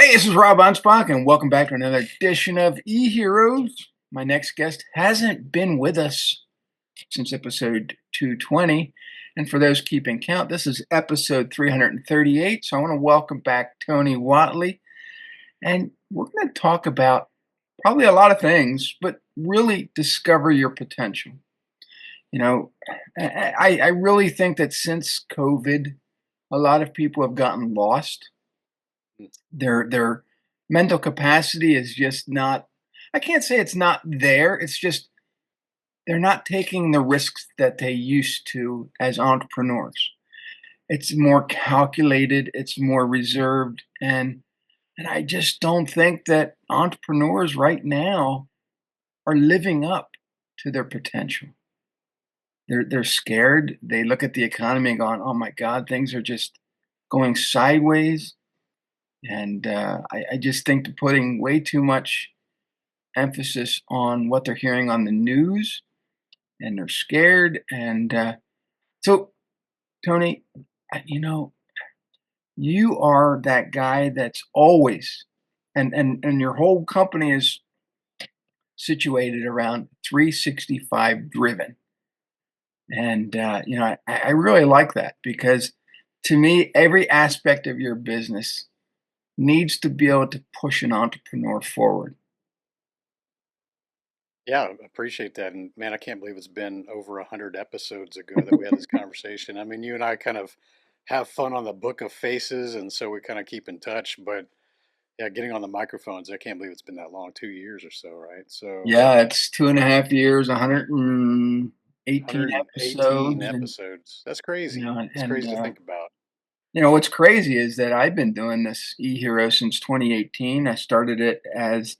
Hey, this is Rob Anspach, and welcome back to another edition of eHeroes. My next guest hasn't been with us since episode 220. And for those keeping count, this is episode 338. So I want to welcome back Tony Whatley. And we're going to talk about probably a lot of things, but really discover your potential. You know, I really think that since COVID, a lot of people have gotten lost. Their mental capacity is just not, I can't say it's not there. It's just they're not taking the risks that they used to as entrepreneurs. It's more calculated, it's more reserved, and I just don't think that entrepreneurs right now are living up to their potential. They're scared. They look at the economy and going, "Oh my God, things are just going sideways." And I just think they're putting way too much emphasis on what they're hearing on the news, and they're scared. And so, Tony, you are that guy that's always, and your whole company is situated around 365 driven. And I really like that because to me, every aspect of your business needs to be able to push an entrepreneur forward. Yeah, I appreciate that. And man, I can't believe it's been over 100 episodes ago that we had this conversation. I mean, you and I kind of have fun on the book of faces, and so we kind of keep in touch. But yeah, getting on the microphones, I can't believe it's been that long, 2 years or so, right? So Yeah, it's 2.5 years, 118 118 episodes, and episodes. That's crazy. It's and crazy to think about. what's crazy is that I've been doing this eHero since 2018. I started it as,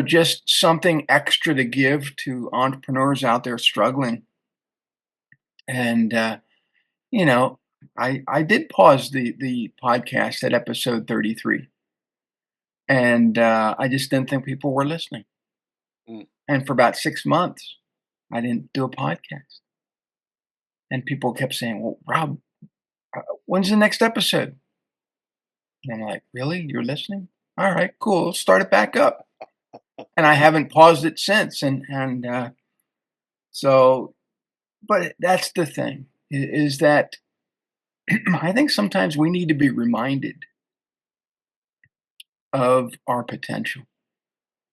just something extra to give to entrepreneurs out there struggling. And you know, I did pause the podcast at episode 33, and I just didn't think people were listening. Mm. And for about 6 months, I didn't do a podcast, and people kept saying, "Well, Rob, when's the next episode?" And I'm like, "Really? You're listening? All right, cool. Let's start it back up." And I haven't paused it since. And so, but that's the thing is that I think sometimes we need to be reminded of our potential.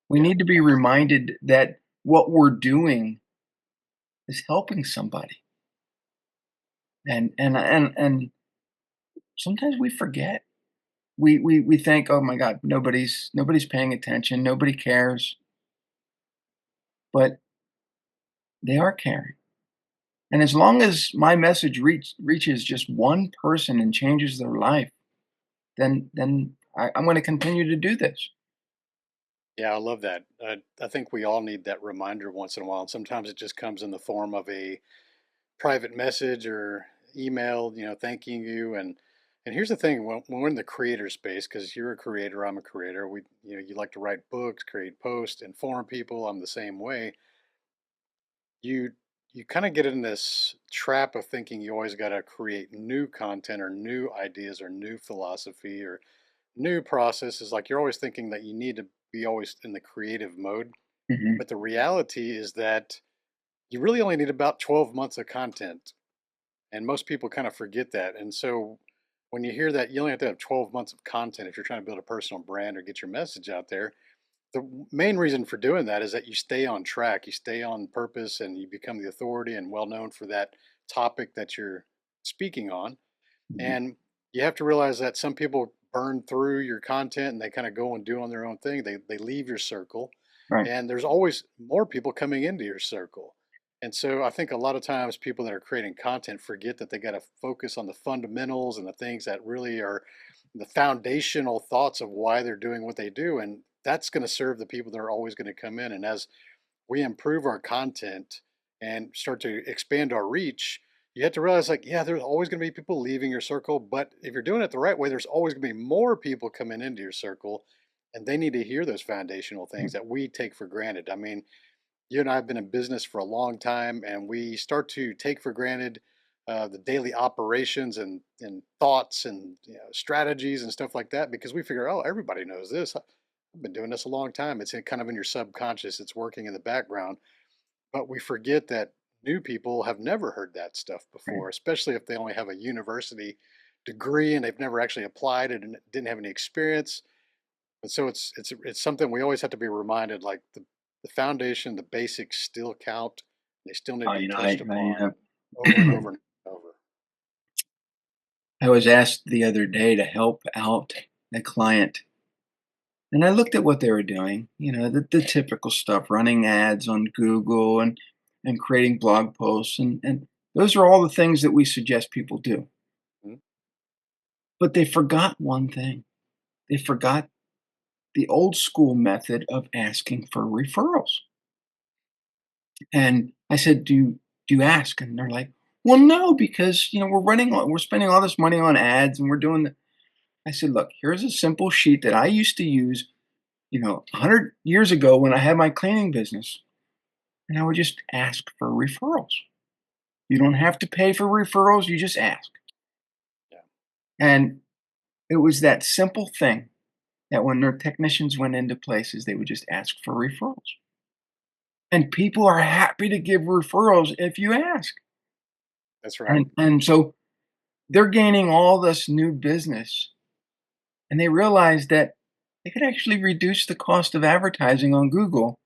We Yeah, need to be absolutely. reminded that what we're doing is helping somebody. And sometimes we forget. We think, "Oh my God, nobody's paying attention, nobody cares," but they are caring. And as long as my message reaches just one person and changes their life, then I'm going to continue to do this. Yeah, I love that. I think we all need that reminder once in a while. And sometimes it just comes in the form of a private message or email, thanking you. And here's the thing: when we're in the creator space, because you're a creator, I'm a creator. You like to write books, create posts, inform people. I'm the same way. You you kind of get in this trap of thinking you always got to create new content or new ideas or new philosophy or new processes. Like you're always thinking that you need to be always in the creative mode. Hmm. But the reality is that you really only need about 12 months of content. And most people kind of forget that. And so when you hear that you only have to have 12 months of content if you're trying to build a personal brand or get your message out there, the main reason for doing that is that you stay on track, you stay on purpose, and you become the authority and well known for that topic that you're speaking on. And you have to realize that some people burn through your content and they kind of go and do on their own thing. They leave your circle, Right. and there's always more people coming into your circle. And so I think a lot of times people that are creating content forget that they got to focus on the fundamentals and the things that really are the foundational thoughts of why they're doing what they do. And that's going to serve the people that are always going to come in. And as we improve our content and start to expand our reach, you have to realize like, yeah, there's always going to be people leaving your circle, but if you're doing it the right way, there's always going to be more people coming into your circle, and they need to hear those foundational things that we take for granted. I mean, you and I have been in business for a long time, and we start to take for granted the daily operations and thoughts and strategies and stuff like that because we figure, oh, everybody knows this. I've been doing this a long time. It's kind of in your subconscious. It's working in the background, but we forget that new people have never heard that stuff Right. before, especially if they only have a university degree and they've never actually applied it and didn't have any experience. And so it's something we always have to be reminded, like the foundation, the basics still count. They still need to I, be you know, touched upon over and I, over and over. I was asked the other day to help out a client, and I looked at what they were doing. The typical stuff, running ads on Google and creating blog posts, and those are all the things that we suggest people do. Mhm. But they forgot one thing. They forgot the old school method of asking for referrals. And I said, "Do you ask?" And they're like, "Well, no, because we're spending all this money on ads, and we're doing the." I said, "Look, here's a simple sheet that I used to use, 100 years ago when I had my cleaning business, and I would just ask for referrals. You don't have to pay for referrals, you just ask." Yeah, And it was that simple thing that when their technicians went into places, they would just ask for referrals. And people are happy to give referrals if you ask. that's right. And so they're gaining all this new business, and they realize that they could actually reduce the cost of advertising on Google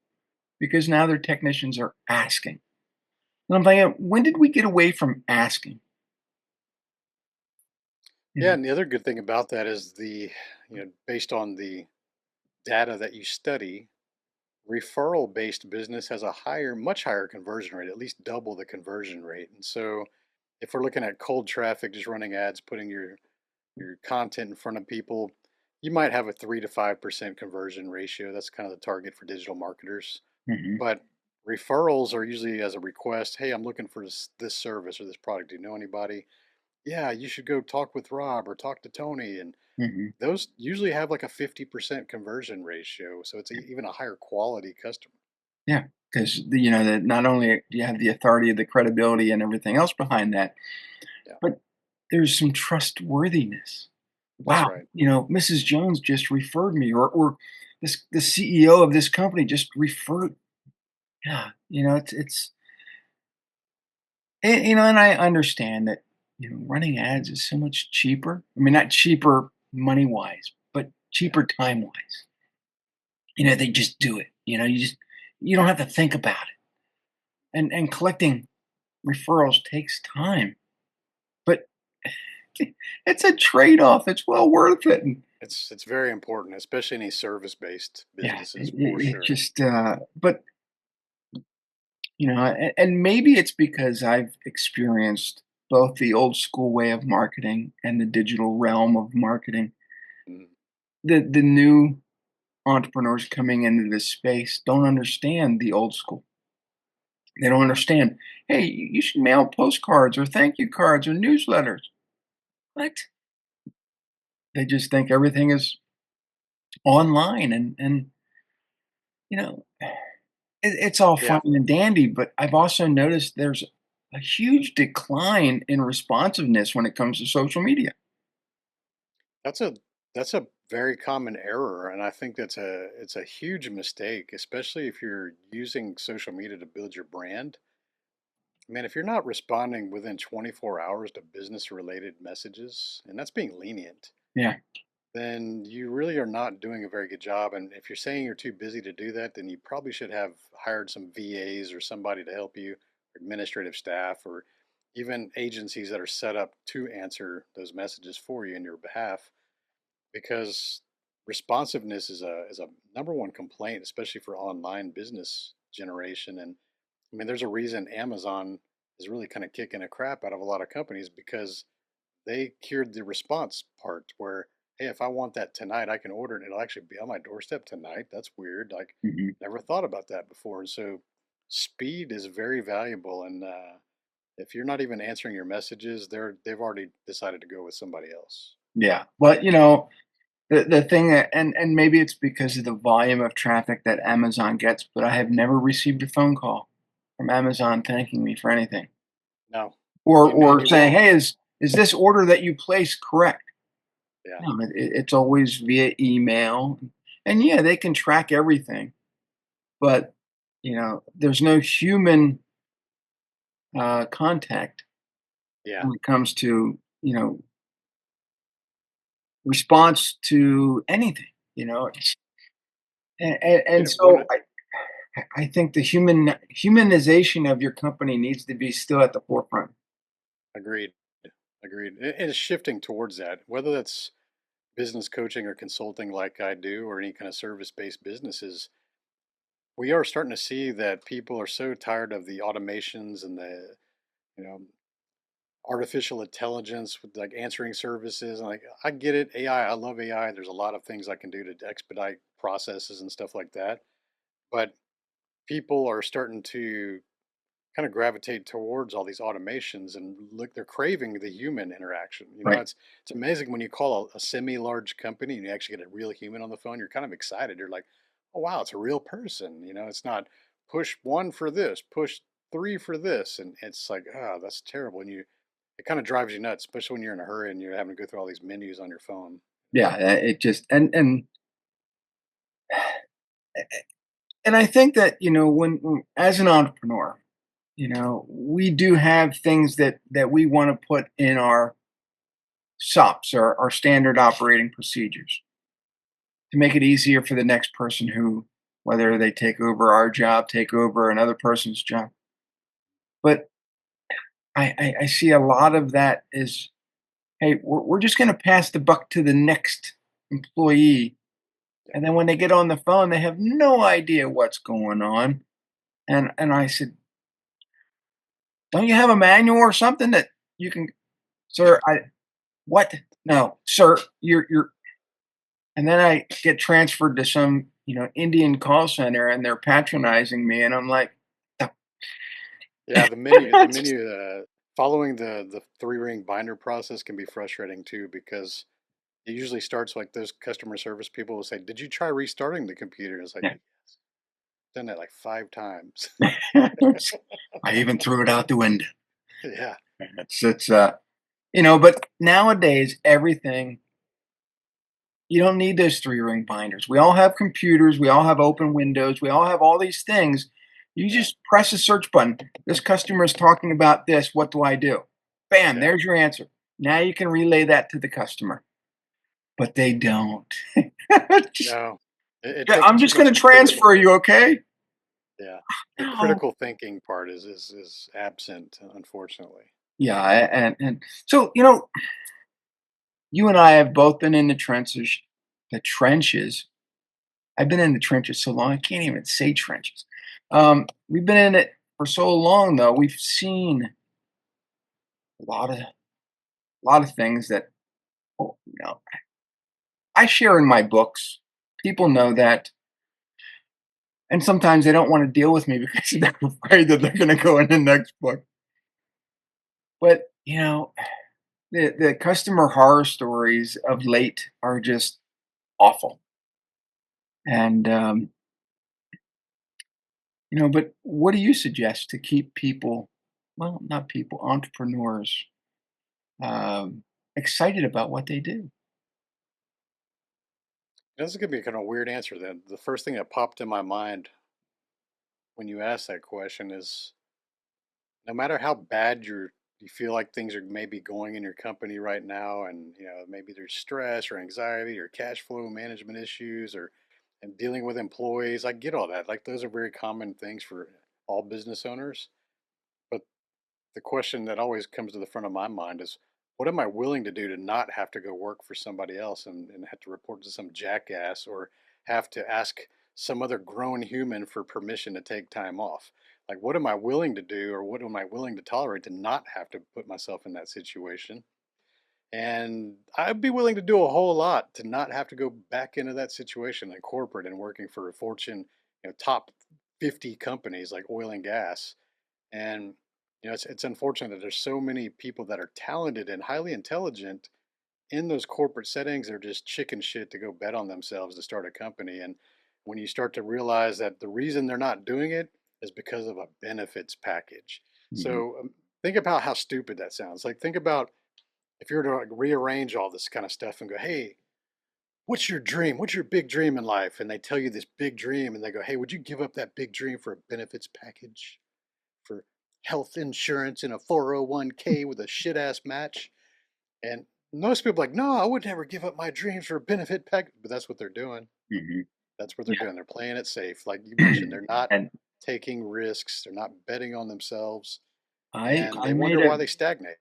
because now their technicians are asking. And I'm thinking, when did we get away from asking? You Yeah, know, and the other good thing about that is based on the data that you study, referral based business has a much higher conversion rate, at least double the conversion rate. And so if we're looking at cold traffic, just running ads, putting your content in front of people, you might have a 3 to 5% conversion ratio. That's kind of the target for digital marketers. mhm, But referrals are usually as a request. Hey, I'm looking for this service or this product. Do you know anybody? Yeah, you should go talk with Rob or talk to Tony. And mhm. those usually have like a 50% conversion ratio. So it's even a higher quality customer. Yeah, because that not only do you have the authority, the credibility, and everything else behind that, Yeah, but there's some trustworthiness. that's Wow, right. Mrs. Jones just referred me, or the CEO of this company just referred. Yeah, it's and I understand that running ads is so much cheaper. I mean, not cheaper money wise, but Yeah, cheaper time wise. They just do it. You don't have to think about it. And collecting referrals takes time, but it's a trade-off. It's well worth it. And it's very important, especially any service based yeah, businesses for it sure. just but and maybe it's because I've experienced both the old school way of marketing and the digital realm of marketing. Mhm. The new entrepreneurs coming into this space don't understand the old school. They don't understand. Hey, you should mail postcards or thank you cards or newsletters. What? They just think everything is online, and you know it's all fine Yeah, and dandy, but I've also noticed there's a huge decline in responsiveness when it comes to social media. that's a very common error, and I think it's a huge mistake, especially if you're using social media to build your brand. Man, if you're not responding within 24 hours to business related messages, and that's being lenient, Yeah. then you really are not doing a very good job. And if you're saying you're too busy to do that, then you probably should have hired some VAs or somebody to help you, administrative staff, or even agencies that are set up to answer those messages for you in your behalf. Because responsiveness is a number one complaint, especially for online business generation. And I mean, there's a reason Amazon is really kind of kicking a crap out of a lot of companies because they cured the response part where, hey, if I want that tonight, I can order it. It'll actually be on my doorstep tonight. That's weird. Like, Mhm. never thought about that before. And so, speed is very valuable. And if you're not even answering your messages, they've already decided to go with somebody else. Yeah. But the thing that, and maybe it's because of the volume of traffic that Amazon gets, but I have never received a phone call from Amazon thanking me for anything. No. or And you saying, won't. hey, is this order that you placed correct? Yeah, No, it's always via email, and yeah, they can track everything, but there's no human contact yeah. when it comes to response to anything. And One so I think the humanization of your company needs to be still at the forefront. agreed, agreed. And it's shifting towards that, whether that's business coaching or consulting like I do, or any kind of service-based businesses. We are starting to see that people are so tired of the automations and the you know artificial intelligence with like answering services. And like, I get it, AI. I love AI. There's a lot of things I can do to expedite processes and stuff like that. But people are starting to kind of gravitate towards all these automations and look, they're craving the human interaction. Right. It's amazing when you call a semi-large company and you actually get a real human on the phone. You're kind of excited. You're like, oh wow, it's a real person. It's not push one for this, push three for this, and it's like, oh, that's terrible. And it kind of drives you nuts, especially when you're in a hurry and you're having to go through all these menus on your phone. Yeah. It just and I think that as an entrepreneur, we do have things that we want to put in our SOPs, or our standard operating procedures, to make it easier for the next person who, whether they take over our job, take over another person's job. But I see a lot of that is, hey, we're just going to pass the buck to the next employee. Yeah, And then when they get on the phone, they have no idea what's going on. And I said, don't you have a manual or something that you can, sir? What? No, sir, you're. And then I get transferred to some Indian call center, and they're patronizing me, and I'm like, "The-" yeah. The menu. Following the three ring binder process can be frustrating too, because it usually starts like those customer service people will say, "Did you try restarting the computer?" And it's like, Yeah. done that like 5 times. I even threw it out the window. Yeah, But nowadays everything, you don't need those three-ring binders. We all have computers, we all have open windows, we all have all these things. You yeah, just press a search button. This customer is talking about this. What do I do? Bam, yeah. there's your answer. Now you can relay that to the customer, but they don't. Just, No, it "Yeah, takes I'm too just going much to critical. transfer you, okay?" Yeah, the No. critical thinking part is absent, unfortunately. Yeah, and so you and I have both been in the trenches. The trenches. I've been in the trenches so long I can't even say trenches. We've been in it for so long, though. We've seen a lot of things that, oh, I share in my books. People know that, and sometimes they don't want to deal with me because they're afraid that they're going to go in the next book. But the customer horror stories of late are just awful. And but what do you suggest to keep people, well, not people, entrepreneurs, excited about what they do? This is gonna be a kind of weird answer. Then the first thing that popped in my mind when you asked that question is, no matter how bad you feel like things are maybe going in your company right now, and maybe there's stress or anxiety or cash flow management issues or and dealing with employees. I get all that. Like, those are very common things for all business owners. But the question that always comes to the front of my mind is, what am I willing to do to not have to go work for somebody else and have to report to some jackass, or have to ask some other grown human for permission to take time off? Like, what am I willing to do, or what am I willing to tolerate to not have to put myself in that situation? And I'd be willing to do a whole lot to not have to go back into that situation in corporate and working for a Fortune, top 50 companies like oil and gas. And it's unfortunate that there's so many people that are talented and highly intelligent in those corporate settings. They're just chicken shit to go bet on themselves to start a company. And when you start to realize that the reason they're not doing it is because of a benefits package. Mhm. So think about how stupid that sounds. Like, think about if you were to like rearrange all this kind of stuff and go, hey, what's your dream? What's your big dream in life? And they tell you this big dream and they go, hey, would you give up that big dream for a benefits package, for health insurance and a 401k with a shit ass match? And most people are like, no, I would never give up my dreams for a benefit package. But that's what they're doing. Hmm. That's what they're Yeah. doing. They're playing it safe. Like you mentioned, they're not And taking risks. They're not betting on themselves. I And I they made wonder a why they stagnate.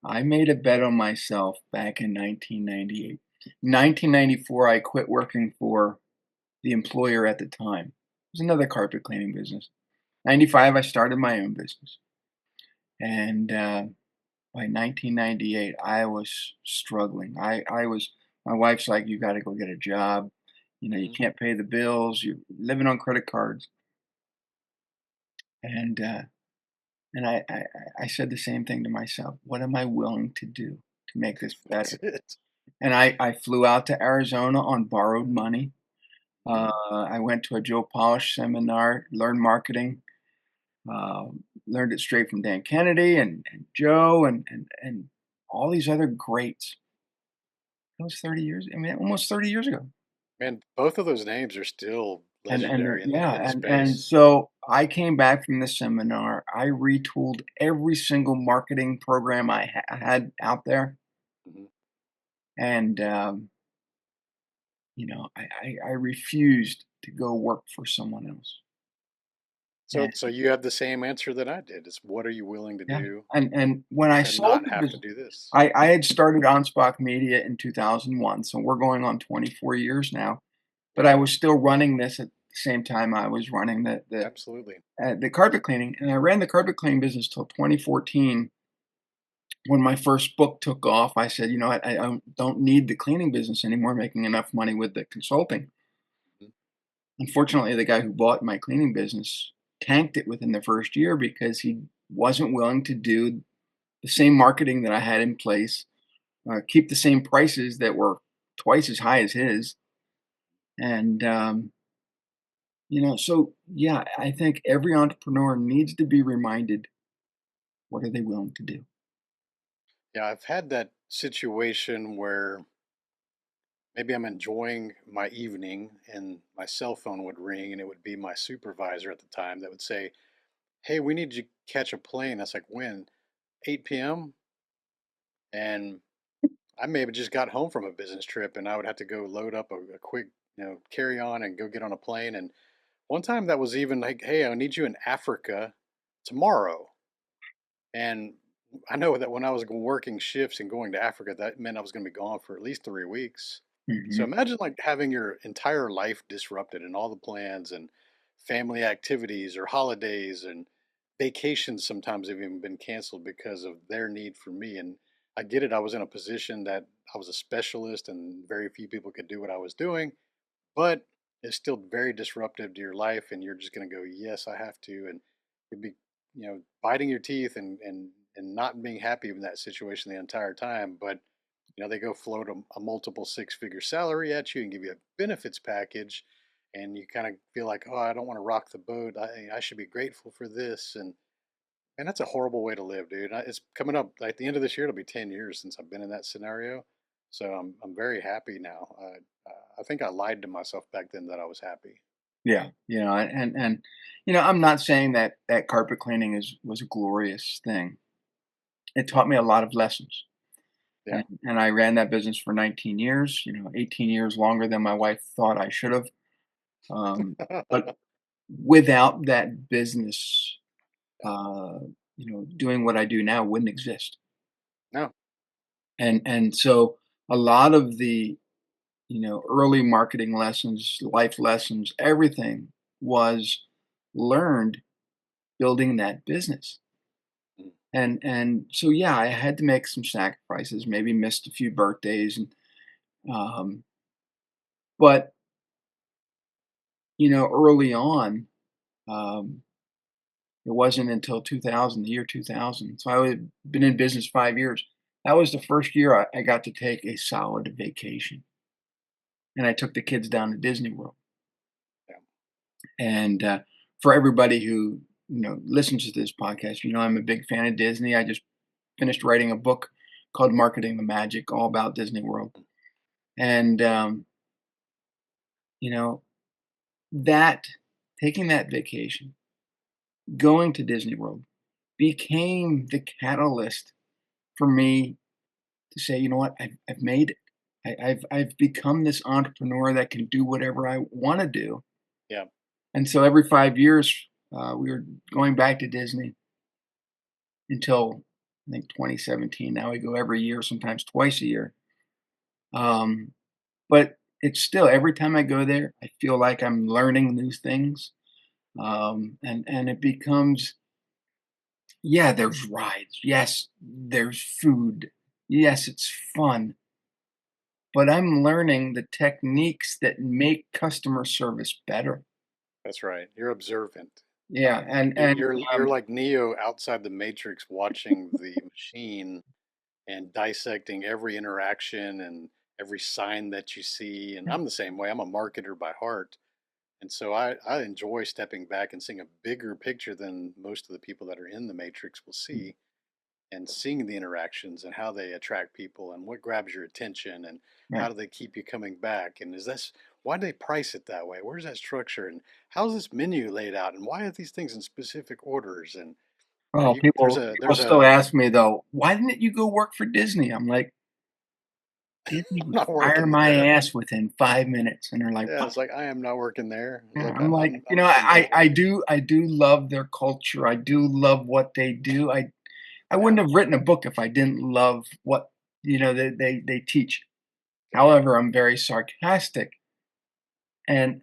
I made a bet on myself back in 1998. 1994, I quit working for the employer at the time. It was another carpet cleaning business. 95, I started my own business. And by 1998, I was struggling. My wife's like, you got to go get a job. You Mhm. can't pay the bills. You're living on credit cards. And, uh, and I said the same thing to myself. What am I willing to do to make this That's better? it. And I flew out to Arizona on borrowed money. Mhm. I went to a Joe Polish seminar, learned marketing, learned it straight from Dan Kennedy and Joe and all these other greats. That was 30 years. I mean, almost 30 years ago. Man, both of those names are still And legendary in yeah, the and space. so I came back from the seminar. I retooled every single marketing program I had out there, Mhm. and I refused to go work for someone else. So you have the same answer that I did. Is what are you willing to Yeah, do and when I to sold not the have to business, do this? I had started Anspach Media in 2001, so we're going on 24 years now, but I Wow, was still running this at the same time I was running absolutely. the carpet cleaning, and I ran the carpet cleaning business till 2014. When my first book took off, I said, "You know what? I don't need the cleaning business anymore, making enough money with the consulting." Mhm. Unfortunately, the guy who bought my cleaning business tanked it within the first year because he wasn't willing to do the same marketing that I had in place, keep the same prices that were twice as high as his. And, so yeah, I think every entrepreneur needs to be reminded what are they willing to do? Yeah, I've had that situation where maybe I'm enjoying my evening and my cell phone would ring and it would be my supervisor at the time that would say, hey, we need you to catch a plane. That's like, when? 8 p.m. And I maybe just got home from a business trip and I would have to go load up a quick, carry on and go get on a plane. And one time that was even like, hey, I need you in Africa tomorrow. And I know that when I was working shifts and going to Africa, that meant I was going to be gone for at least 3 weeks. So Mhm. imagine like having your entire life disrupted and all the plans and family activities or holidays and vacations sometimes have even been canceled because of their need for me. And I get it. I was in a position that I was a specialist and very few people could do what I was doing, but it's still very disruptive to your life. And you're just going to go, yes, I have to. And you'd be, biting your teeth and not being happy in that situation the entire time. But they go float a multiple six-figure salary at you and give you a benefits package, and you kind of feel like, oh, I don't want to rock the boat. I should be grateful for this, and that's a horrible way to live, dude. It's coming up like the end of this year. It'll be 10 years since I've been in that scenario, so I'm very happy now. I think I lied to myself back then that I was happy. Yeah, I'm not saying that carpet cleaning was a glorious thing. It taught me a lot of lessons, Yeah. and I ran that business for 19 years. 18 years longer than my wife thought I should have. But without that business, uh, doing what I do now wouldn't exist. No. And so a lot of the early marketing lessons, life lessons, everything was learned building that business. Mm. And so yeah, I had to make some sacrifices, maybe missed a few birthdays, and um, but early on, um, it wasn't until 2000, the year 2000. So I had been in business 5 years. That was the first year I got to take a solid vacation, and I took the kids down to Disney World. Yeah. And for everybody who listens to this podcast, I'm a big fan of Disney. I just finished writing a book called Marketing the Magic, all about Disney World. And, you know, that taking that vacation, going to Disney World became the catalyst for me to say, you know what, I've made it. I've become this entrepreneur that can do whatever I want to do. Yeah, And so every 5 years, we were going back to Disney until I think 2017. Now we go every year, sometimes twice a year. Um, but it's still every time I go there, I feel like I'm learning new things. And it becomes, yeah, there's rides. Yes, there's food. Yes, it's fun. But I'm learning the techniques that make customer service better. that's right. You're observant. Yeah, You're like Neo outside the Matrix, watching the machine and dissecting every interaction and every sign that you see. And I'm the same way. I'm a marketer by heart. And so I enjoy stepping back and seeing a bigger picture than most of the people that are in the Matrix will see, and seeing the interactions and how they attract people and what grabs your attention and how right. do they keep you coming back, and is this, why do they price it that way, where's that structure, and how's this menu laid out, and why are these things in specific orders, and Oh, you people people there's still a ask me though, "Why didn't you go work for Disney?" I'm like, "Disney I'm would not fire working my there. ass within 5 minutes." And they're like, Yeah, "What?" it's like I am not working there. It's Yeah, like I'm like, I'm from I Disney. do love their culture. I do love what they do. I Yeah, wouldn't have written a book if I didn't love what, they teach. yeah. However, I'm very sarcastic and,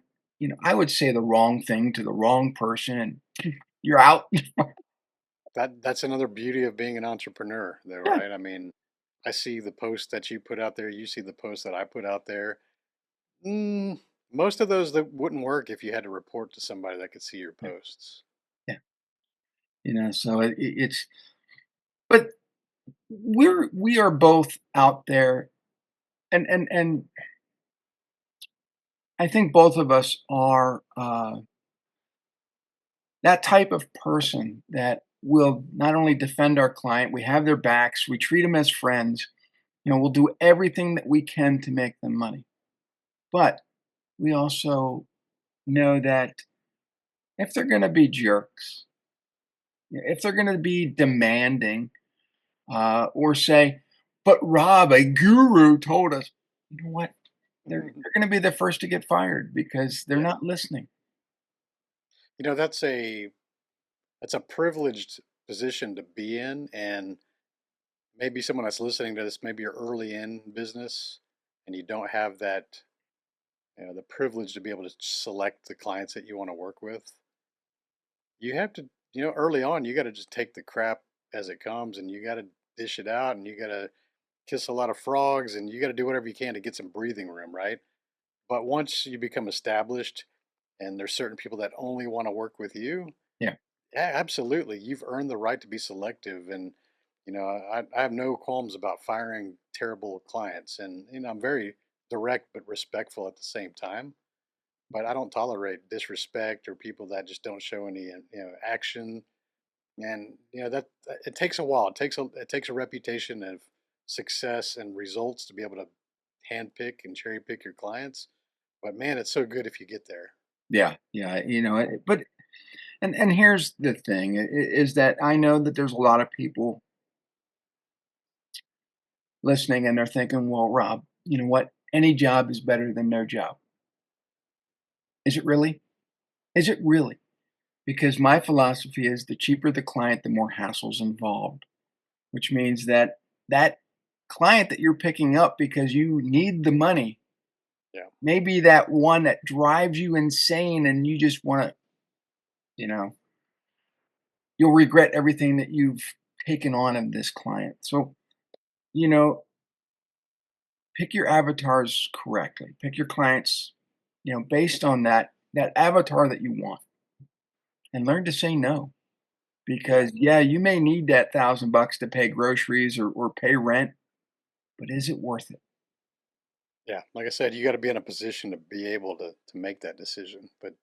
I would say the wrong thing to the wrong person and you're out. That's another beauty of being an entrepreneur, though, Yeah, right? I mean, I see the posts that you put out there. You see the posts that I put out there. Mm, most of those that wouldn't work if you had to report to somebody that could see your yeah, posts. yeah. So it's but we are both out there and I think both of us are that type of person that will not only defend our client, we have their backs, we treat them as friends, we'll do everything that we can to make them money. But we also know that if they're going to be jerks, if they're going to be demanding, or say, but Rob, a guru told us, you know what? They're going to be the first to get fired because they're Yeah. not listening. You know, that's a privileged position to be in, and maybe someone that's listening to this, maybe you're early in business and you don't have that, the privilege to be able to select the clients that you want to work with. You have to, early on, you got to just take the crap as it comes, and you got to dish it out, and you got to kiss a lot of frogs, and you got to do whatever you can to get some breathing room, right? But once you become established and there's certain people that only want to work with you, Yeah. yeah, absolutely. You've earned the right to be selective. And, I have no qualms about firing terrible clients. And, I'm very direct but respectful at the same time. But I don't tolerate disrespect or people that just don't show any, action. And, it takes a while. It takes a reputation of success and results to be able to handpick and cherry pick your clients. But man, it's so good if you get there. Yeah. Yeah. But and here's the thing is that I know that there's a lot of people listening and they're thinking, well, Rob, you know what? Any job is better than no job. Is it really? Is it really? Because my philosophy is the cheaper the client, the more hassles involved, which means that that client that you're picking up because you need the money Yeah. may be that one that drives you insane and you just want to, you know, you'll regret everything that you've taken on of this client. So, you know, pick your avatars correctly. Pick your clients, based on that avatar that you want and learn to say no. Yeah. Because yeah, you may need that $1,000 to pay groceries or pay rent, but is it worth it? Yeah. Like I said, you got to be in a position to be able to make that decision. But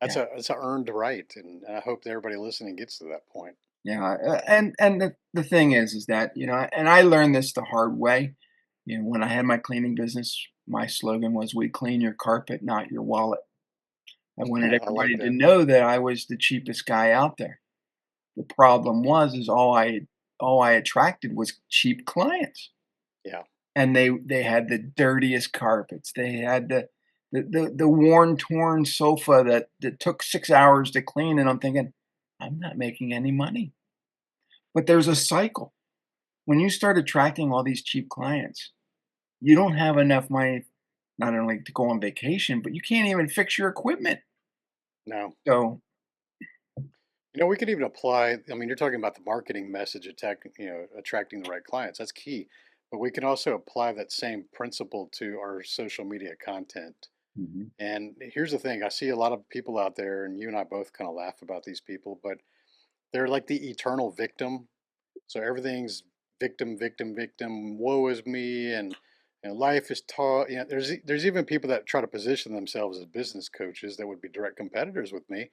That's Yeah, a earned right, and I hope that everybody listening gets to that point. yeah, and the thing is that, and I learned this the hard way. When I had my cleaning business, my slogan was, "We clean your carpet, not your wallet." I wanted I like everybody to that. know that I was the cheapest guy out there. The problem is all I attracted was cheap clients, Yeah. and they had the dirtiest carpets. They had the worn, torn sofa that took 6 hours to clean, and I'm thinking, "I'm not making any money." But there's a cycle. When you start attracting all these cheap clients, you don't have enough money not only to go on vacation, but you can't even fix your equipment. No. So, We could even apply, I mean, you're talking about the marketing message attracting the right clients. That's key. But we can also apply that same principle to our social media content. mhm, And here's the thing, I see a lot of people out there, and you and I both kind of laugh about these people, but they're like the eternal victim. So everything's victim, victim, victim. Woe is me, and life is taught. There's even people that try to position themselves as business coaches that would be direct competitors with me,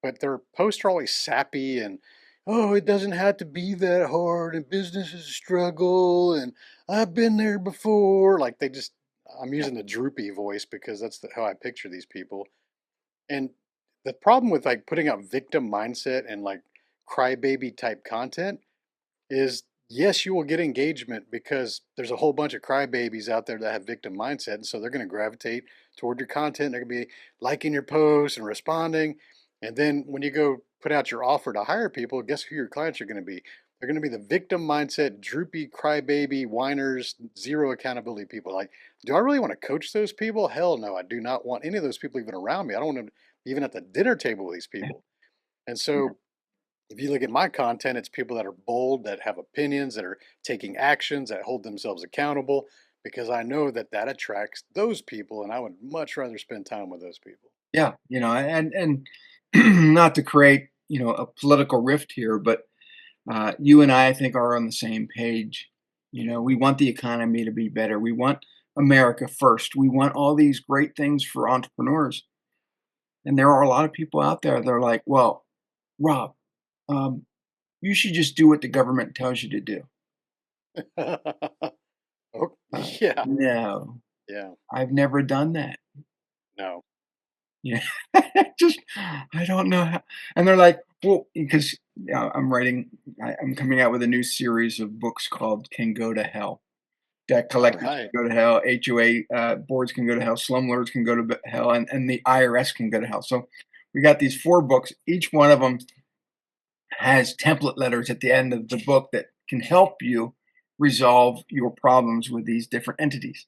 but their posts are always sappy and, oh, it doesn't have to be that hard, and business is a struggle, and I've been there before. Like I'm yeah, using the droopy voice because that's how I picture these people. And the problem with like putting out victim mindset and like crybaby type content is, yes, you will get engagement because there's a whole bunch of crybabies out there that have victim mindset, and so they're going to gravitate toward your content. They're going to be liking your posts and responding, and then when you go put out your offer to hire people, guess who your clients are going to be? They're going to be the victim mindset, droopy crybaby, whiners, zero accountability people. Like, do I really want to coach those people? Hell no, I do not want any of those people even around me. I don't want them even at the dinner table with these yeah, people. And yeah. so if you look at my content, it's people that are bold, that have opinions, that are taking actions, that hold themselves accountable, because I know that that attracts those people, and I would much rather spend time with those people. Yeah, and not to create, a political rift here, but you and I think, are on the same page. We want the economy to be better. We want America first. We want all these great things for entrepreneurs. And there are a lot of people out there that are like, well, Rob, um, you should just do what the government tells you to do. Oh, yeah, No, yeah, I've never done that. no. Yeah. Just, I don't know how. And they're like, well, because I'm coming out with a new series of books called Can Go to Hell. Debt All collectors right. can go to hell, HOA boards can go to hell, slumlords can go to hell, and the IRS can go to hell. So we got these 4 books. Each one of them has template letters at the end of the book that can help you resolve your problems with these different entities.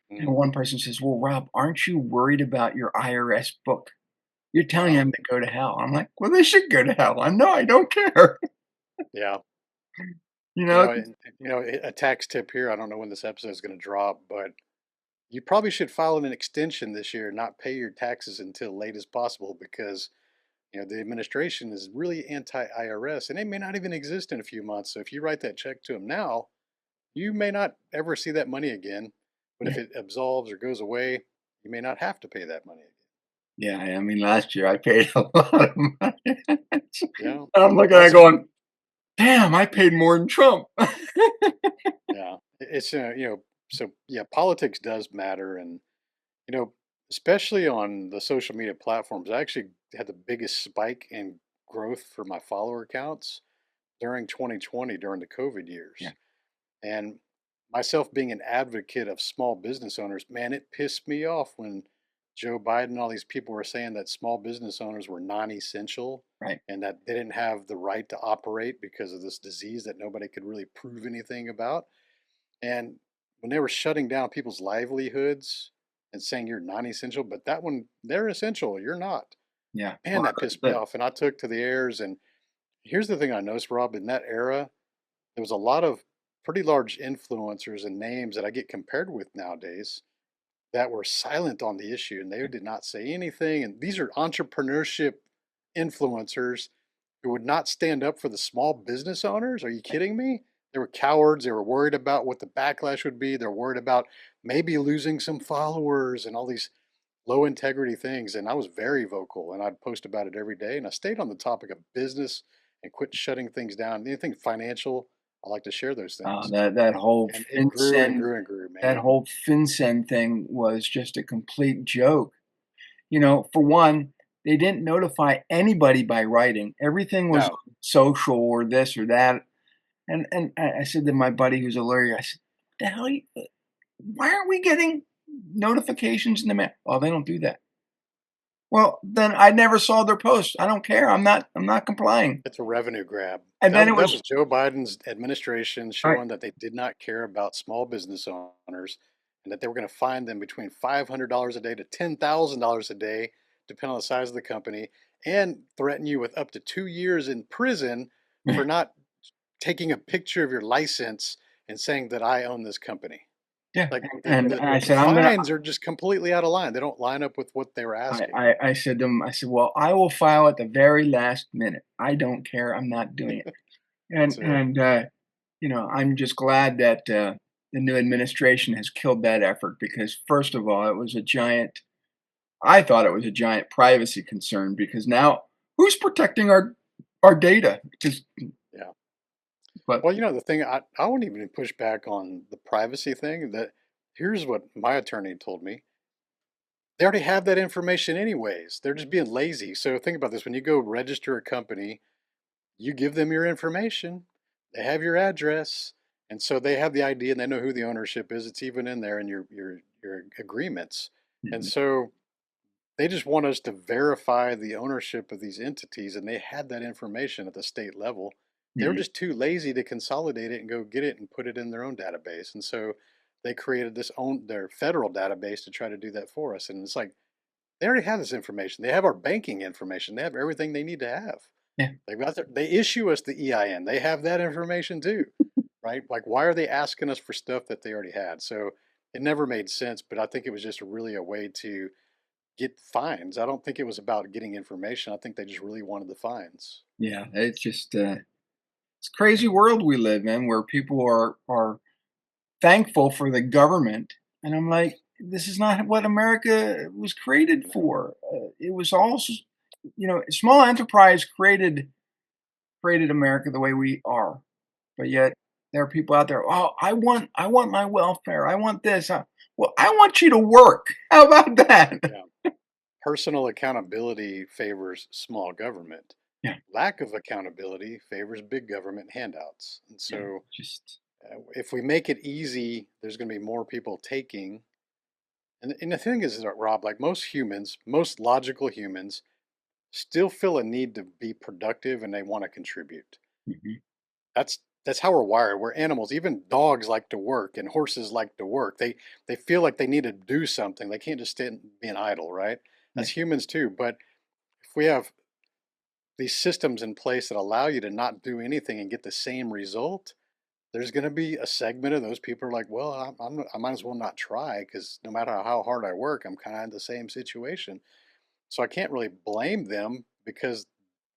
And Mm, one person says, well, Rob, aren't you worried about your IRS book? You're telling wow. them to go to hell. I'm like, well, they should go to hell. I know, I don't care. Yeah. You know, A tax tip here. I don't know when this episode is going to drop, but you probably should file an extension this year and not pay your taxes until late as possible because the administration is really anti-IRS, and it may not even exist in a few months. So if you write that check to them now, you may not ever see that money again. But yeah, if it absolves or goes away, you may not have to pay that money yeah. I mean, last year I paid a lot of money. again. Yeah. I'm looking Well, at it that's going, damn, I paid more than Trump. yeah. It's so yeah, politics does matter, and you know, especially on the social media platforms. I actually had the biggest spike in growth for my follower counts during 2020 during the COVID Yeah, years. And myself being an advocate of small business owners, man, it pissed me off when Joe Biden and all these people were saying that small business owners were non essential right. and that they didn't have the right to operate because of this disease that nobody could really prove anything about. And when they were shutting down people's livelihoods and saying you're non essential, but that one, they're essential, you're not. Yeah. Man, Well, that pissed me off. And I took to the airs. And here's the thing I noticed, Rob, in that era, there was a lot of pretty large influencers and names that I get compared with nowadays that were silent on the issue and they did not say anything. And these are entrepreneurship influencers who would not stand up for the small business owners. Are you kidding me? They were cowards. They were worried about what the backlash would be. They're worried about maybe losing some followers and all these low integrity things. And I was very vocal and I'd post about it every day. And I stayed on the topic of business and quit shutting things down. Anything financial, I like to share those things. That whole And it grew and grew and grew, That man. whole FinCEN thing was just a complete joke. For one, they didn't notify anybody by writing. Everything was No, social or this or that. And I said to my buddy who's a lawyer, I said, "The hell? Why aren't we getting notifications in the mail?" Oh, they don't do that. Well, then I never saw their post. I don't care. I'm not complying. it's a revenue grab. And then it That was was Joe Biden's administration all right. showing that they did not care about small business owners and that they were going to fine them between $500 a day to $10,000 a day, depending on the size of the company, and threaten you with up to 2 years in prison for not taking a picture of your license and saying that I own this company. Yeah, Like and I the said, I'm gonna. fines are just completely out of line. They don't line up with what they were I, asking. I, I said to him, I said, well, I will file at the very last minute. I don't care. I'm not doing it. That's And it. and I'm just glad that the new administration has killed that effort because first of all, it was a giant. I thought it was a giant privacy concern because now who's protecting our data? Because Yeah. but Well, the thing, I won't even push back on the privacy thing. That here's what my attorney told me. They already have that information anyways. They're just being lazy. So think about this. When you go register a company, you give them your information. They have your address. And so they have the ID and they know who the ownership is. It's even in there in your agreements. And Mhm, so they just want us to verify the ownership of these entities, and they had that information at the state level. They were mhm, just too lazy to consolidate it and go get it and put it in their own database. And so they created their federal database to try to do that for us. And it's like they already have this information. They have our banking information. They have everything they need to have. yeah, They issue us the EIN. They have that information too, right? Like why are they asking us for stuff that they already had? So it never made sense, but I think it was just really a way to get fines. I don't think it was about getting information. I think they just really wanted the fines. yeah. It's just it's a crazy world we live in where people are thankful for the government, and I'm like, this is not what America was created No, for. It was all small enterprise created America the way we are, but yet there are people out there. Oh, I want my welfare. I want this. Well, I want you to work. How about that? yeah. Personal accountability favors small government. Yeah, Lack of accountability favors big government handouts. And yeah. so, Just if we make it easy, there's going to be more people taking. And the thing is, that, Rob, like most humans, most logical humans, still feel a need to be productive and they want to contribute. mhm, That's how we're wired. We're animals. Even dogs like to work and horses like to work. They feel like they need to do something. They can't just stand being idle, right? yeah, That's humans too. But if we have these systems in place that allow you to not do anything and get the same result, there's going to be a segment of those people are like, well, I might as well not try because no matter how hard I work, I'm kind of in the same situation. So I can't really blame them because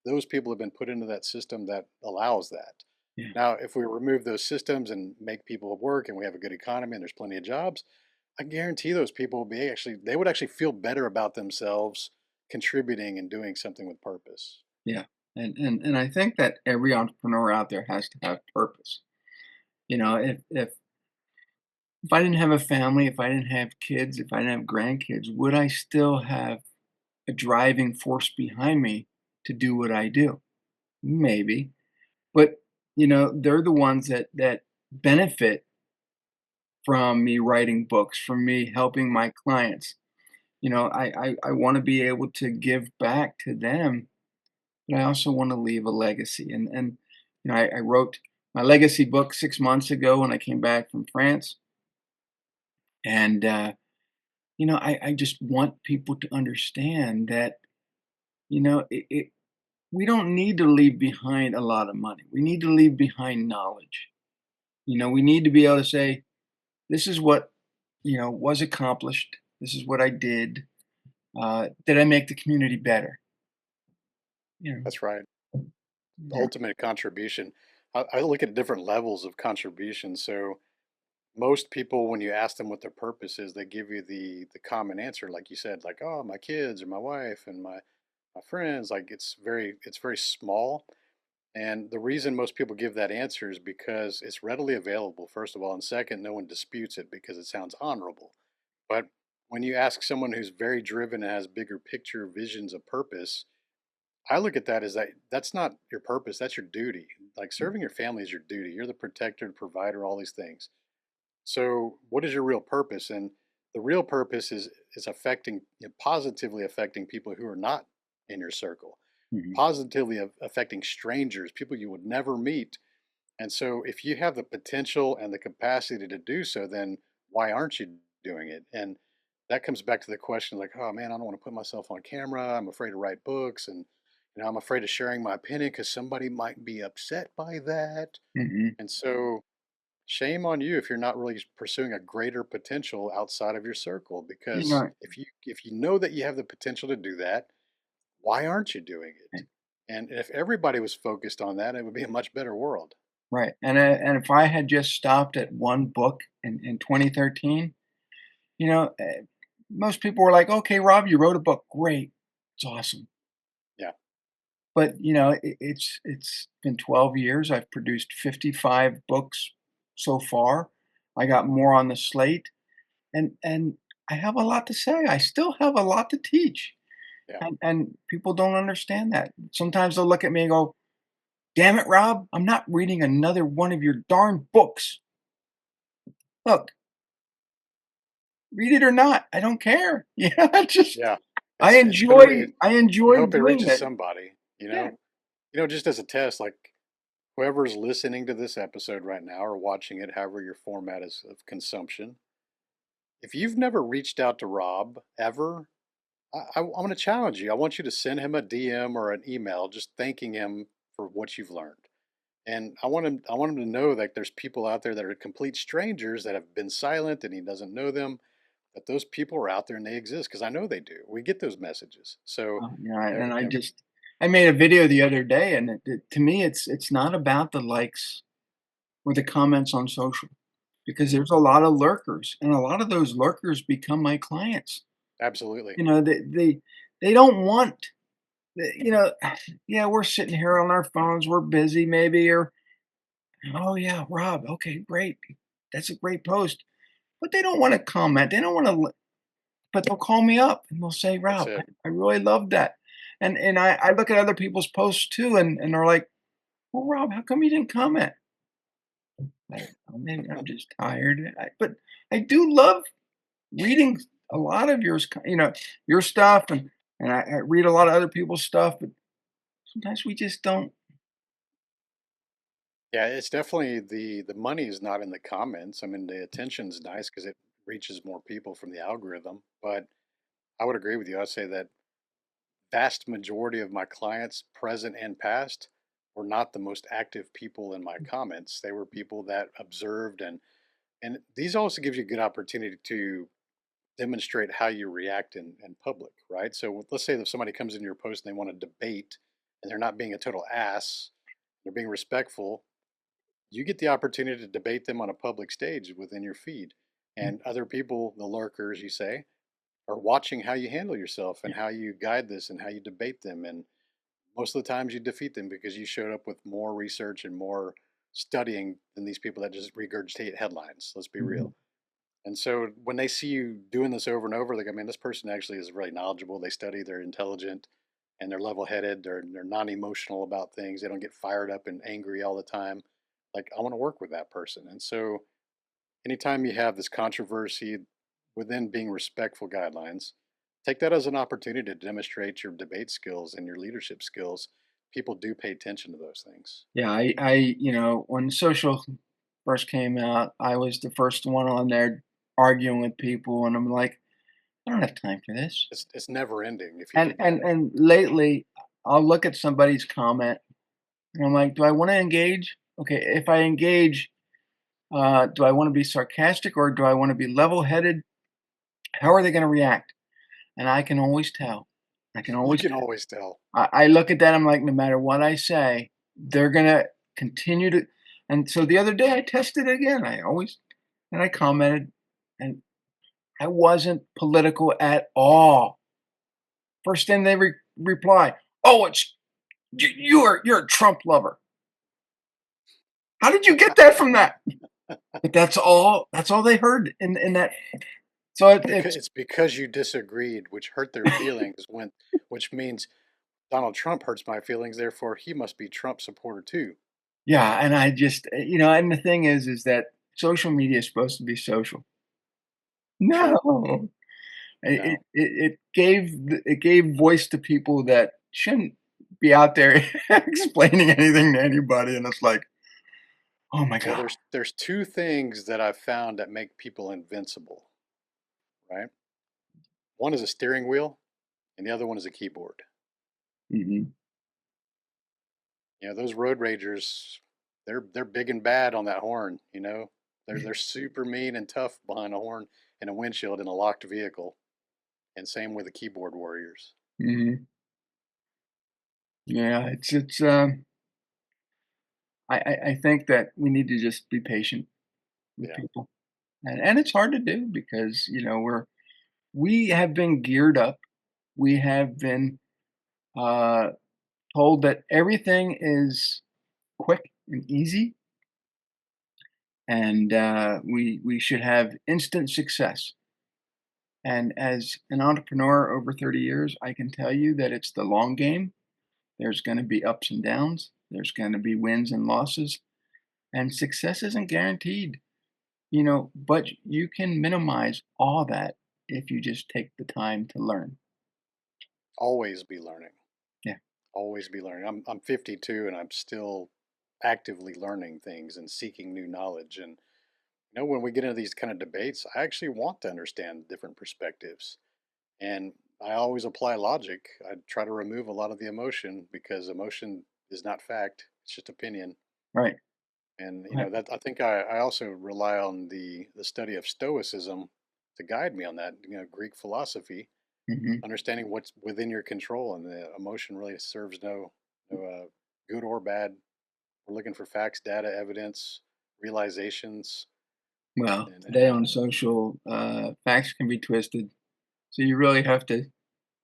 those people have been put into that system that allows that. yeah, Now, if we remove those systems and make people work and we have a good economy and there's plenty of jobs, I guarantee those people will they would actually feel better about themselves contributing and doing something with purpose. yeah. And I think that every entrepreneur out there has to have purpose. If I didn't have a family, if I didn't have kids, if I didn't have grandkids, would I still have a driving force behind me to do what I do? Maybe. But, they're the ones that benefit from me writing books, from me helping my clients. I want to be able to give back to them, but I also want to leave a legacy. And I wrote my legacy book 6 months ago when I came back from France. And I just want people to understand that, we don't need to leave behind a lot of money. We need to leave behind knowledge. We need to be able to say, this is what, was accomplished. This is what I did. Did I make the community better? You know, That's right. yeah. Ultimate contribution. I look at different levels of contribution. So most people, when you ask them what their purpose is, they give you the common answer, like you said, like, oh, my kids or my wife and my friends. Like it's very small. And the reason most people give that answer is because it's readily available, first of all, and second, no one disputes it because it sounds honorable. But when you ask someone who's very driven and has bigger picture visions of purpose, I look at that as that's not your purpose, that's your duty. Like serving your family is your duty. You're the protector, provider, all these things. So, what is your real purpose? And the real purpose is affecting, positively affecting people who are not in your circle, Mhm. positively affecting strangers, people you would never meet. And so, if you have the potential and the capacity to do so, then why aren't you doing it? And that comes back to the question like, oh man, I don't want to put myself on camera. I'm afraid to write books. And, I'm afraid of sharing my opinion because somebody might be upset by that. Mhm. And so, shame on you if you're not really pursuing a greater potential outside of your circle. You Because know, if you know that you have the potential to do that, why aren't you doing it? And if everybody was focused on that, it would be a much better world. right, and if I had just stopped at one book in 2013, you know, most people were like, "Okay, Rob, you wrote a book. Great. It's awesome." Yeah, But, it's been 12 years. I've produced 55 books so far. I got more on the slate, and I have a lot to say. I still have a lot to teach, yeah, and people don't understand that. Sometimes they'll look at me and go, "Damn it, Rob, I'm not reading another one of your darn books." Look, read it or not, I don't care. It's just yeah. I It's gonna. I You enjoy hope it doing reaches it. somebody. Yeah. Just as a test, like whoever's listening to this episode right now or watching it, however your format is of consumption, if you've never reached out to Rob ever, I'm going to challenge you. I want you to send him a DM or an email just thanking him for what you've learned. And I want him to know that there's people out there that are complete strangers that have been silent and he doesn't know them, that those people are out there and they exist because I know they do. We get those messages. So, And you know, I made a video the other day, and to me, it's not about the likes or the comments on social, because mhm, there's a lot of lurkers, and a lot of those lurkers become my clients. absolutely. You know, they don't want, yeah, we're sitting here on our phones, we're busy maybe, or oh yeah, Rob, okay, great, that's a great post, but they don't want to comment. They don't want to. But they'll call me up and they'll say, That's "Rob, it. I really love that." And I look at other people's posts too, and they're like, "Well, Rob, how come you didn't comment?" I don't know, maybe I'm just tired. But I do love reading a lot of your stuff, and I read a lot of other people's stuff, but sometimes we just don't. Yeah, it's definitely the money is not in the comments. I mean, the attention's nice because it reaches more people from the algorithm. But I would agree with you. I'd say that vast majority of my clients, present and past, were not the most active people in my comments. They were people that observed and these also gives you a good opportunity to demonstrate how you react in public, right? So let's say that somebody comes in your post and they want to debate and they're not being a total ass, they're being respectful, you get the opportunity to debate them on a public stage within your feed. And other people, the lurkers, you say, are watching how you handle yourself and how you guide this and how you debate them. And most of the times you defeat them because you showed up with more research and more studying than these people that just regurgitate headlines. Let's be real. Mhm. And so when they see you doing this over and over, they go, man, this person actually is really knowledgeable. They study, they're intelligent, and they're level headed. They're non emotional about things. They don't get fired up and angry all the time. Like, I want to work with that person. And so anytime you have this controversy within being respectful guidelines, take that as an opportunity to demonstrate your debate skills and your leadership skills. People do pay attention to those things. Yeah, when social first came out, I was the first one on there arguing with people, and I'm like, I don't have time for this. It's never ending if you And do that. and and lately, I'll look at somebody's comment, and I'm like, "Do I wanna engage? Okay, if I engage, do I wanna be sarcastic or do I wanna be level-headed? How are they gonna react?" And I can always tell. I can You always can tell. always tell. I look at that, I'm like, "No matter what I say, they're gonna continue to." And so the other day, I tested it again. I always and I commented, and I wasn't political at all. First thing they reply, "Oh, it's you're a Trump lover." How did you get that from that? But that's all they heard in that. So it's It's because you disagreed, which hurt their feelings which means Donald Trump hurts my feelings, therefore he must be Trump supporter too. yeah, and I just and the thing is that social media is supposed to be social. True. No. It No. it it gave it gave voice to people that shouldn't be out there explaining anything to anybody, and it's like, "Oh my Well, god." there's two things that I've found that make people invincible, right? One is a steering wheel, and the other one is a keyboard. Mhm. You know, those road ragers, they're big and bad on that horn, you know. They're super mean and tough behind a horn and a windshield in a locked vehicle. And same with the keyboard warriors. Mhm. Yeah, I think that we need to just be patient with Yeah. people, and it's hard to do because, we have been geared up. We have been, uh, told that everything is quick and easy, and, we should have instant success. And as an entrepreneur over 30 years, I can tell you that it's the long game. There's going to be ups and downs, there's going to be wins and losses, and success isn't guaranteed, but you can minimize all that if you just take the time to learn. Always be learning. Yeah. Always be learning. I'm 52 and I'm still actively learning things and seeking new knowledge. And you know, when we get into these kind of debates, I actually want to understand different perspectives. And I always apply logic. I try to remove a lot of the emotion because emotion is not fact, it's just opinion. Right. And you Right. know that I think I also rely on the study of Stoicism to guide me on that. You know, Greek philosophy, Hmm. understanding what's within your control, and the emotion really serves no good or bad. We're looking for facts, data, evidence, realizations, Well, and today on social, facts can be twisted, so you really have to you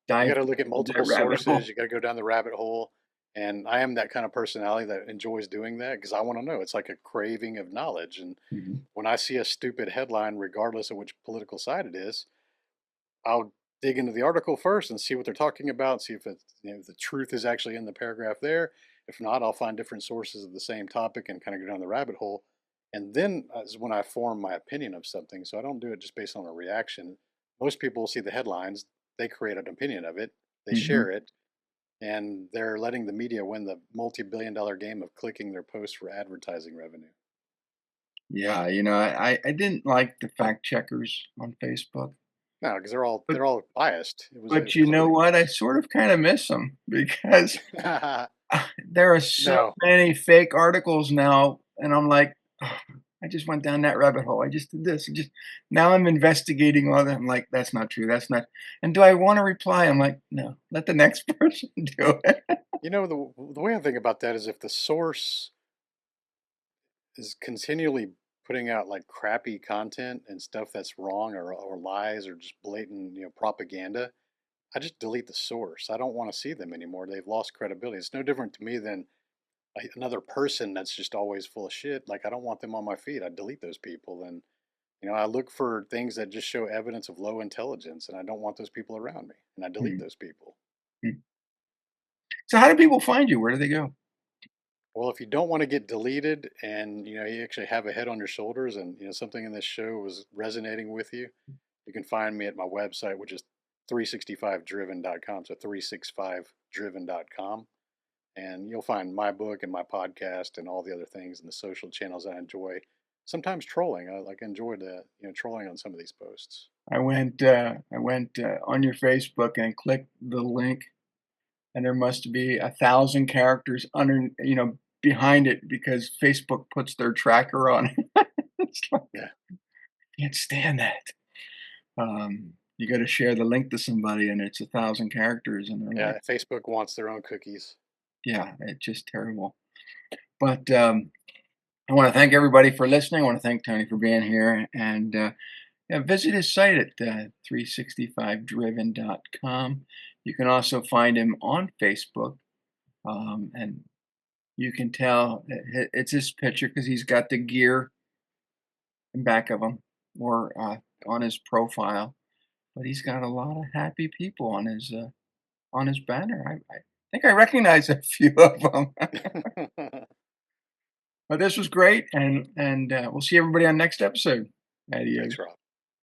dive got to look at into that multiple rabbit hole. sources. You got to go down the rabbit hole. And I am that kind of personality that enjoys doing that because I want to know. It's like a craving of knowledge. And Hmm. when I see a stupid headline, regardless of which political side it is, I'll dig into the article first and see what they're talking about, see if it's, the truth is actually in the paragraph there. If not, I'll find different sources of the same topic and kind of go down the rabbit hole. And then is when I form my opinion of something. So I don't do it just based on a reaction. Most people see the headlines, they create an opinion of it, they Hmm. share it, and they're letting the media win the multi-billion-dollar game of clicking their posts for advertising revenue. Yeah, I didn't like the fact checkers on Facebook, No, because but they're all biased. It but was you know clearly what? I biased. sort of kind of miss them because there are so No, many fake articles now, and I'm like, "Ugh, I just went down that rabbit hole. I just did this. Just now I'm investigating all that. I'm like, that's not true. That's not. And do I want to reply? I'm like, no, let the next person do it. you know, the way I think about that is if the source is continually putting out like crappy content and stuff that's wrong or lies or just blatant, propaganda, I just delete the source. I don't want to see them anymore. They've lost credibility. It's no different to me than another person that's just always full of shit. Like I don't want them on my feed. I delete those people. And I look for things that just show evidence of low intelligence, and I don't want those people around me, and I delete Hmm, those people. hmm. So how do people find you? Where do they go? Well, if you don't want to get deleted and you actually have a head on your shoulders and something in this show was resonating with you, you can find me at my website, which is 365driven.com. So 365driven.com. And you'll find my book and my podcast and all the other things and the social channels I enjoy. Sometimes trolling. I enjoyed trolling on some of these posts. I went on your Facebook and clicked the link, and there must be 1,000 characters behind it because Facebook puts their tracker on it. It's like, Yeah. can't stand that. You got to share the link to somebody, and it's 1,000 characters, and they're like, Yeah. Facebook wants their own cookies. yeah, it's just terrible. But I want to thank everybody for listening. I want to thank Tony for being here. And yeah, visit his site at 365driven.com. You can also find him on Facebook. And you can tell it's his picture because he's got the gear in back of him or on his profile. But he's got a lot of happy people on his banner. I think I recognize a few of them. But this was great, and we'll see everybody on next episode. Adios. Thanks, Rob.